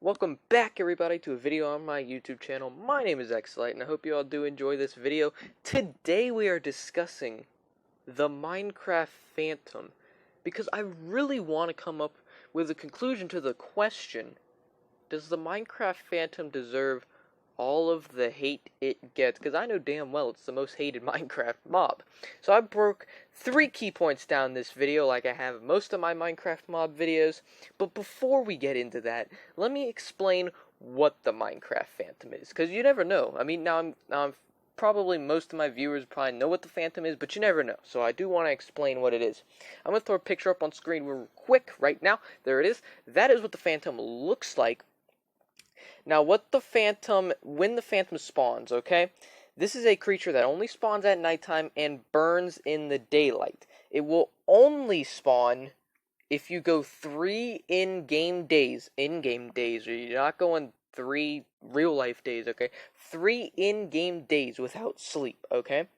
Welcome back, everybody, to a video on my YouTube channel. My name is Xlight, and I hope you all do enjoy this video. Today we are discussing the Minecraft Phantom, because I really want to come up with a conclusion to the question, does the Minecraft Phantom deserve all of the hate it gets? Because I know damn well it's the most hated Minecraft mob. So I broke 3 key points down this video like I have most of my Minecraft mob videos. But before we get into that, let me explain what the Minecraft Phantom is. Because you never know. I mean, now I'm probably most of my viewers probably know what the Phantom is, but you never know. So I do want to explain what it is. I'm going to throw a picture up on screen real quick right now. There it is. That is what the Phantom looks like. Now, when the Phantom spawns, okay, this is a creature that only spawns at nighttime and burns in the daylight. It will only spawn if you go 3 in-game days, or you're not going 3 real-life days, okay, 3 in-game days without sleep, okay?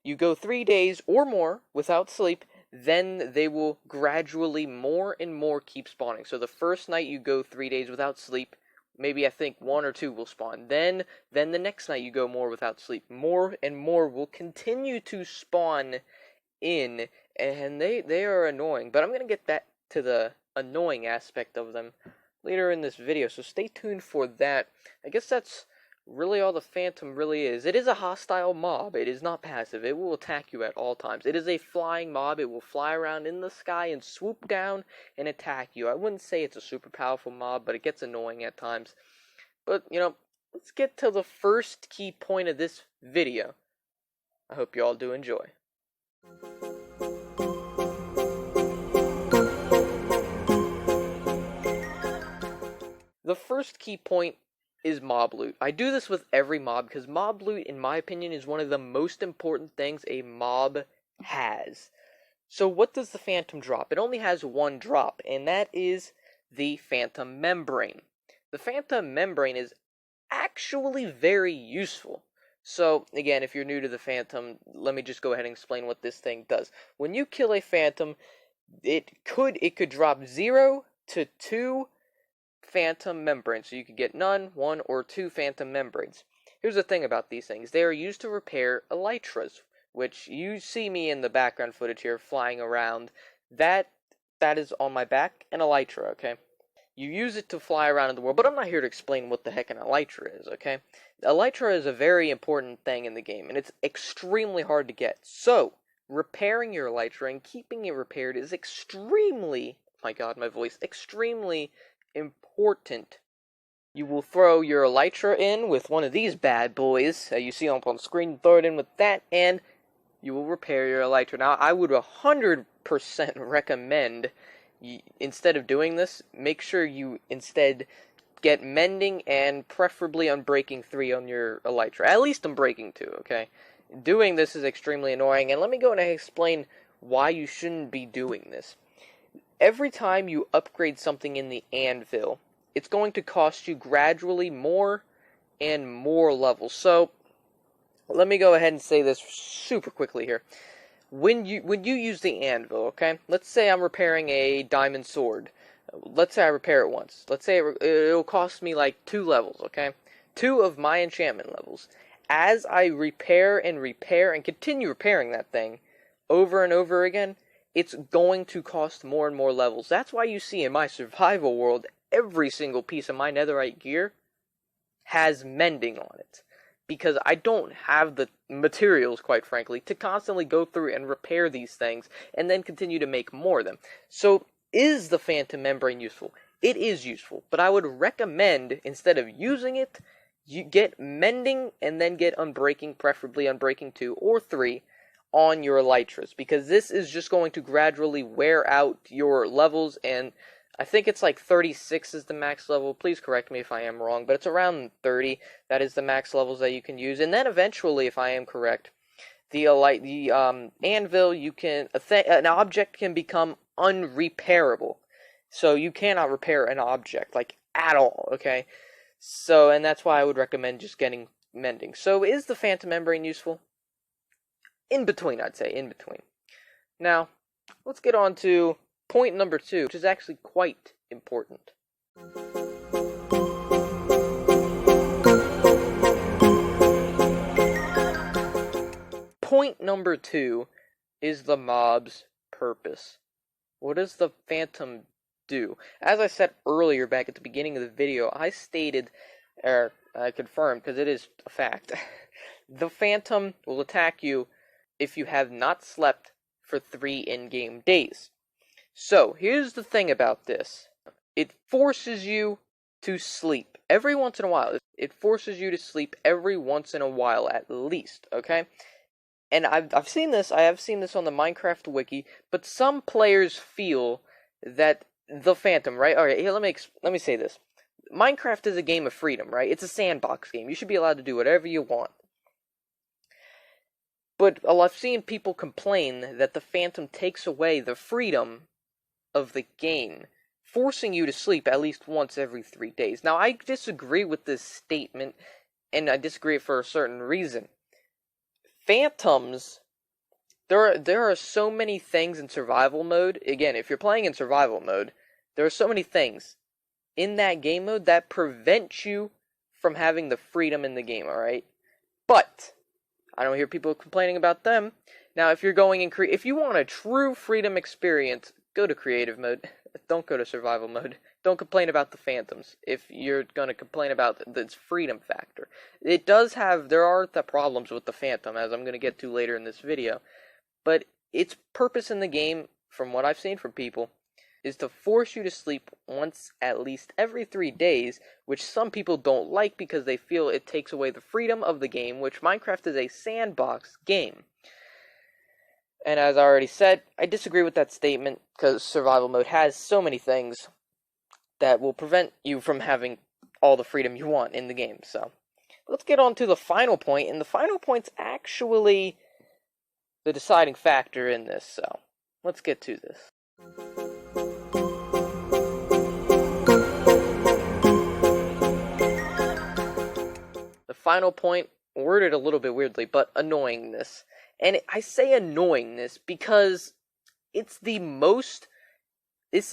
You go 3 days or more without sleep, then they will gradually more and more keep spawning. So the first night you go 3 days without sleep, maybe I think 1 or 2 will spawn. Then the next night you go more without sleep. More and more will continue to spawn in, and they are annoying. But I'm going to get back to the annoying aspect of them later in this video, so stay tuned for that. I guess that's really all the Phantom really is. It is a hostile mob. It is not passive. It will attack you at all times. It is a flying mob. It will fly around in the sky and swoop down and attack you. I wouldn't say it's a super powerful mob, but it gets annoying at times. But, let's get to the first key point of this video. I hope you all do enjoy. The first key point is mob loot. I do this with every mob because mob loot, in my opinion, is one of the most important things a mob has. So what does the Phantom drop? It only has 1 drop, and that is the Phantom Membrane. The Phantom Membrane is actually very useful. So, again, if you're new to the Phantom, let me just go ahead and explain what this thing does. When you kill a Phantom, it could drop 0 to 2 Phantom Membranes, so you could get none, 1, or 2 Phantom Membranes. Here's the thing about these things. They are used to repair elytras, which you see me in the background footage here flying around. That is on my back, an elytra, okay? You use it to fly around in the world, but I'm not here to explain what the heck an elytra is, okay? Elytra is a very important thing in the game, and it's extremely hard to get. So, repairing your elytra and keeping it repaired is extremely, my god, my voice, extremely important. You will throw your elytra in with one of these bad boys you see up on the screen. Throw it in with that, and you will repair your elytra. Now, I would 100% recommend, instead of doing this, make sure you instead get mending and preferably unbreaking 3 on your elytra. At least unbreaking 2, okay? Doing this is extremely annoying, and let me go and explain why you shouldn't be doing this. Every time you upgrade something in the anvil, it's going to cost you gradually more and more levels. So, let me go ahead and say this super quickly here. When you use the anvil, okay, let's say I'm repairing a diamond sword. Let's say I repair it once. Let's say it'll cost me like 2 levels, okay? 2 of my enchantment levels. As I repair and continue repairing that thing over and over again, it's going to cost more and more levels. That's why you see in my survival world, every single piece of my netherite gear has mending on it. Because I don't have the materials, quite frankly, to constantly go through and repair these things, and then continue to make more of them. So, is the Phantom Membrane useful? It is useful, but I would recommend, instead of using it, you get mending, and then get unbreaking, preferably unbreaking 2 or 3, on your elytras, because this is just going to gradually wear out your levels, and I think it's like 36 is the max level. Please correct me if I am wrong, but it's around 30. That is the max levels that you can use, and then eventually, if I am correct, the anvil, an object can become unrepairable, so you cannot repair an object, like, at all, okay? So, and that's why I would recommend just getting mending. So, is the Phantom Membrane useful? In between, I'd say, in between. Now, let's get on to point number 2, which is actually quite important. point number 2 is the mob's purpose. What does the Phantom do? As I said earlier back at the beginning of the video, I stated, or I confirmed, because it is a fact, the Phantom will attack you if you have not slept for 3 in-game days. So, here's the thing about this. It forces you to sleep every once in a while. It forces you to sleep every once in a while at least, okay? And I've seen this, I have seen this on the Minecraft wiki, but some players feel that the Phantom, right? Alright, here, let me say this. Minecraft is a game of freedom, right? It's a sandbox game. You should be allowed to do whatever you want. But I've seen people complain that the Phantom takes away the freedom of the game, forcing you to sleep at least once every 3 days. Now, I disagree with this statement, and I disagree for a certain reason. Phantoms, there are so many things in survival mode. Again, if you're playing in survival mode, there are so many things in that game mode that prevent you from having the freedom in the game, alright? But I don't hear people complaining about them. Now, if you're going in if you want a true freedom experience, go to creative mode. Don't go to survival mode. Don't complain about the Phantoms if you're going to complain about this freedom factor. There are the problems with the Phantom, as I'm going to get to later in this video. But its purpose in the game, from what I've seen from people, is to force you to sleep once at least every 3 days, which some people don't like because they feel it takes away the freedom of the game, which Minecraft is a sandbox game. And as I already said, I disagree with that statement, because survival mode has so many things that will prevent you from having all the freedom you want in the game. So, let's get on to the final point, and the final point's actually the deciding factor in this, so let's get to this. The final point, worded a little bit weirdly, but annoyingness. And I say annoyingness because this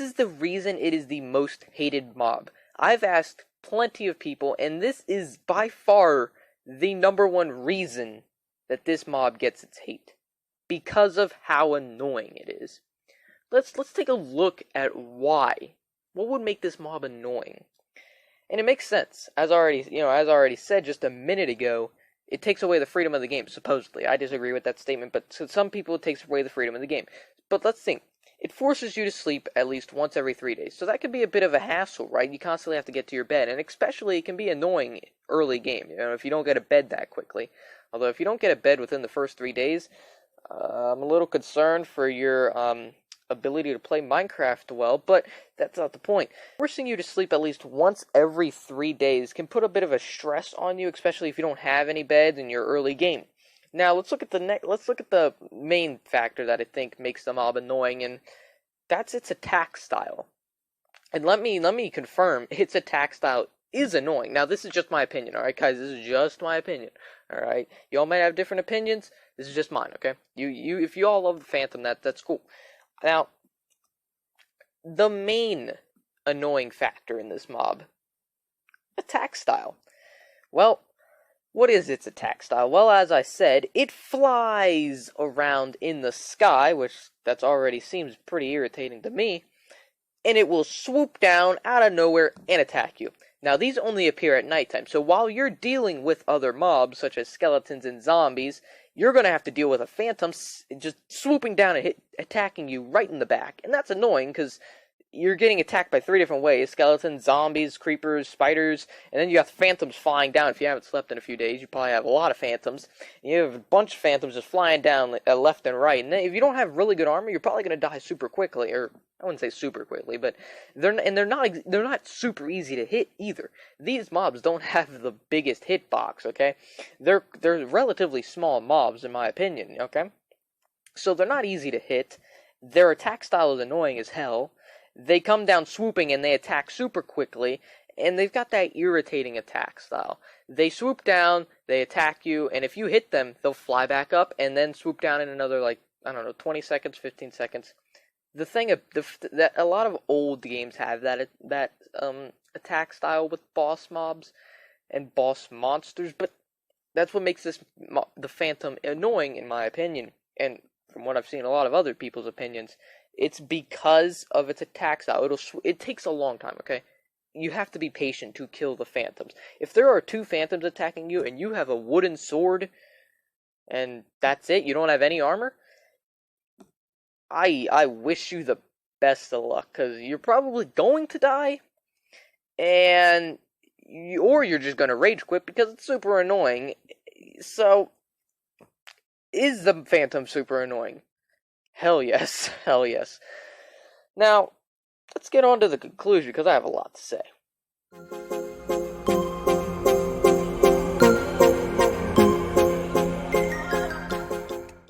is the reason it is the most hated mob. I've asked plenty of people, and this is by far the number one reason that this mob gets its hate. Because of how annoying it is. Let's take a look at why. What would make this mob annoying? And it makes sense. As I already said just a minute ago, it takes away the freedom of the game, supposedly. I disagree with that statement, but to some people it takes away the freedom of the game. But let's think. It forces you to sleep at least once every 3 days. So that can be a bit of a hassle, right? You constantly have to get to your bed. And especially, it can be annoying early game, if you don't get a bed that quickly. Although, if you don't get a bed within the first 3 days, I'm a little concerned for your ability to play Minecraft well, but that's not the point. Forcing you to sleep at least once every 3 days can put a bit of a stress on you, especially if you don't have any beds in your early game. Now let's look at the main factor that I think makes the mob annoying, and that's its attack style. And let me confirm, its attack style is annoying. Now this is just my opinion, alright guys? This is just my opinion. Alright? Y'all might have different opinions. This is just mine, okay? If you all love the Phantom, that's cool. Now, the main annoying factor in this mob, attack style. Well, what is its attack style? Well, as I said, it flies around in the sky, which that already seems pretty irritating to me, and it will swoop down out of nowhere and attack you. Now, these only appear at nighttime, so while you're dealing with other mobs, such as skeletons and zombies, you're going to have to deal with a Phantom just swooping down and attacking you right in the back. And that's annoying, because you're getting attacked by 3 different ways. Skeletons, zombies, creepers, spiders, and then you got Phantoms flying down. If you haven't slept in a few days, you probably have a lot of Phantoms. And you have a bunch of Phantoms just flying down left and right. And then if you don't have really good armor, you're probably going to die super quickly, or I wouldn't say super quickly, but they're not super easy to hit either. These mobs don't have the biggest hitbox, okay? They're relatively small mobs in my opinion, okay? So they're not easy to hit. Their attack style is annoying as hell. They come down swooping and they attack super quickly, and they've got that irritating attack style. They swoop down, they attack you, and if you hit them, they'll fly back up and then swoop down in another 20 seconds, 15 seconds. The thing that a lot of old games have that attack style with boss mobs and boss monsters, but That's what makes the Phantom annoying, in my opinion, and from what I've seen a lot of other people's opinions. It's because of its attack style. It takes a long time, okay? You have to be patient to kill the Phantoms. If there are 2 Phantoms attacking you and you have a wooden sword and that's it, you don't have any armor, I wish you the best of luck, because you're probably going to die, or you're just going to rage quit because it's super annoying. So, is the Phantom super annoying? Hell yes. Hell yes. Now, let's get on to the conclusion, because I have a lot to say.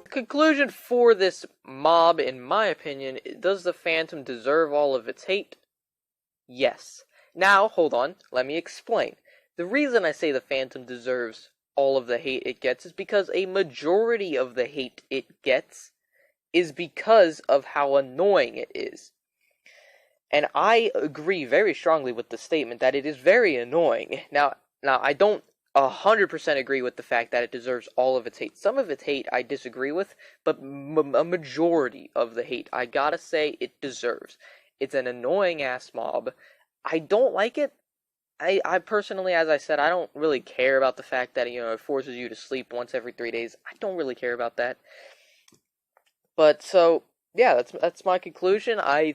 The conclusion for this mob, in my opinion, does the Phantom deserve all of its hate? Yes. Now, hold on, let me explain. The reason I say the Phantom deserves all of the hate it gets is because a majority of the hate it gets is because of how annoying it is. And I agree very strongly with the statement that it is very annoying. Now I don't 100% agree with the fact that it deserves all of its hate. Some of its hate I disagree with, but a majority of the hate, I gotta say, it deserves. It's an annoying-ass mob. I don't like it. I personally, as I said, I don't really care about the fact that, it forces you to sleep once every 3 days. I don't really care about that. But, so, yeah, that's my conclusion. I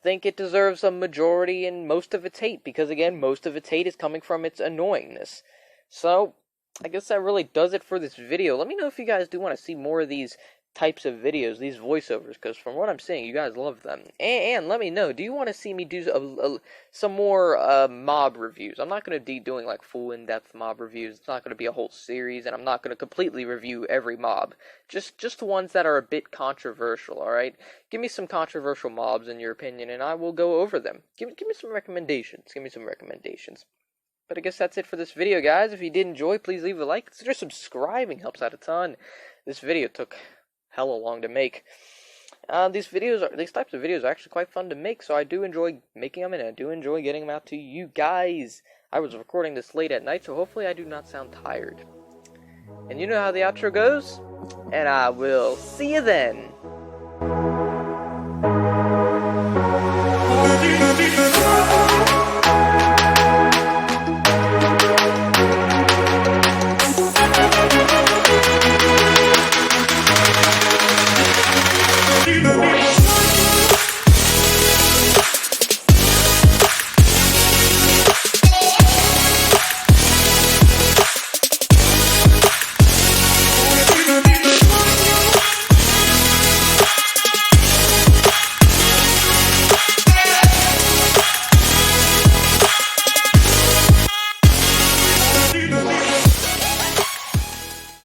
think it deserves a majority and most of its hate, because, again, most of its hate is coming from its annoyingness. So, I guess that really does it for this video. Let me know if you guys do want to see more of these types of videos, these voiceovers, because from what I'm seeing, you guys love them. And let me know, do you want to see me do some more mob reviews? I'm not going to be doing like full in-depth mob reviews. It's not going to be a whole series, and I'm not going to completely review every mob. Just ones that are a bit controversial, alright? Give me some controversial mobs in your opinion, and I will go over them. Give me some recommendations. But I guess that's it for this video, guys. If you did enjoy, please leave a like. Consider subscribing, helps out a ton. This video took hella long to make. These types of videos are actually quite fun to make, so I do enjoy making them, and I do enjoy getting them out to you guys. I was recording this late at night, so hopefully I do not sound tired. And you know how the outro goes? And I will see you then.